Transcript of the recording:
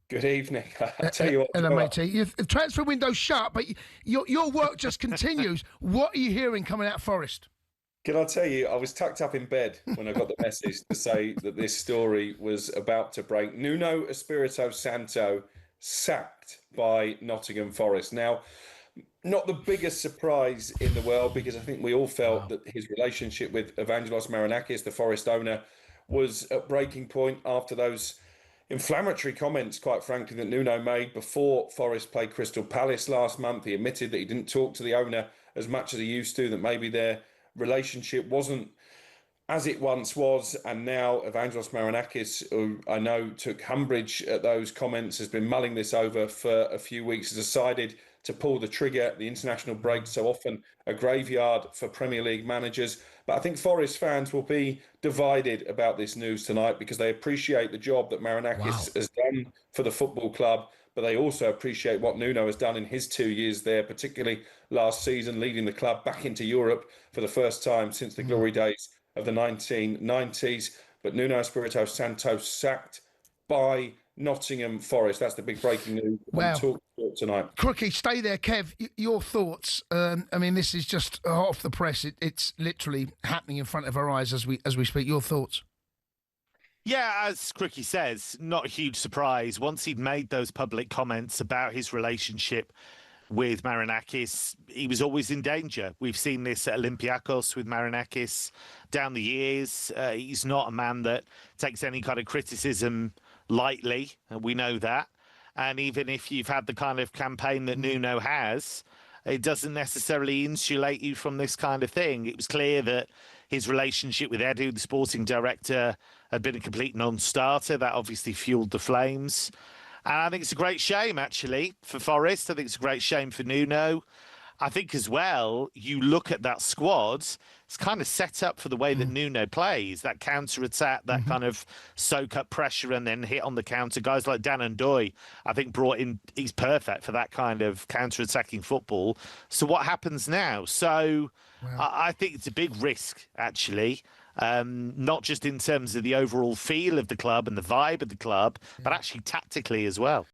Good evening. I tell you what, Hello, Joe, matey. The transfer window's shut, but your work just continues. What are you hearing coming out of Forest? can I tell you, I was tucked up in bed when I got the message to say that this story was about to break. Nuno Espirito Santo sacked by Nottingham Forest. Now, not the biggest surprise in the world because I think we all felt Wow. that his relationship with Evangelos Marinakis, the Forest owner, was at breaking point after those inflammatory comments, quite frankly, that Nuno made before Forest played Crystal Palace last month. He admitted that he didn't talk to the owner as much as he used to, that maybe their relationship wasn't as it once was, and now Evangelos Marinakis, who I know took umbrage at those comments, has been mulling this over for a few weeks, has decided to pull the trigger. The international break, so often a graveyard for Premier League managers. But I think Forest fans will be divided about this news tonight because they appreciate the job that Wow. Marinakis has done for the football club, but they also appreciate what Nuno has done in his 2 years there, particularly last season, leading the club back into Europe for the first time since the glory days of the 1990s. But Nuno Espirito Santo sacked by Nottingham Forest. That's the big breaking news on Wow. talkSPORT tonight. Crookie, stay there. Kev, your thoughts? I mean, this is just off the press. It's literally happening in front of our eyes as we speak. Your thoughts? Yeah, as Crookie says, not a huge surprise. Once he'd made those public comments about his relationship with Marinakis, he was always in danger. We've seen this at Olympiacos with Marinakis down the years. He's not a man that takes any kind of criticism lightly, and we know that. And even if you've had the kind of campaign that Nuno has, it doesn't necessarily insulate you from this kind of thing. It was clear that his relationship with Edu, the sporting director, had been a complete non-starter. That obviously fueled the flames. And I think it's a great shame, actually, for Forest. I think it's a great shame for Nuno. I think as well, you look at that squad, it's kind of set up for the way that Nuno plays, that counter-attack, that kind of soak up pressure and then hit on the counter. Guys like Dan and Doy, I think brought in, he's perfect for that kind of counter-attacking football. So what happens now? So I think it's a big risk, actually. Not just in terms of the overall feel of the club and the vibe of the club, but actually tactically as well.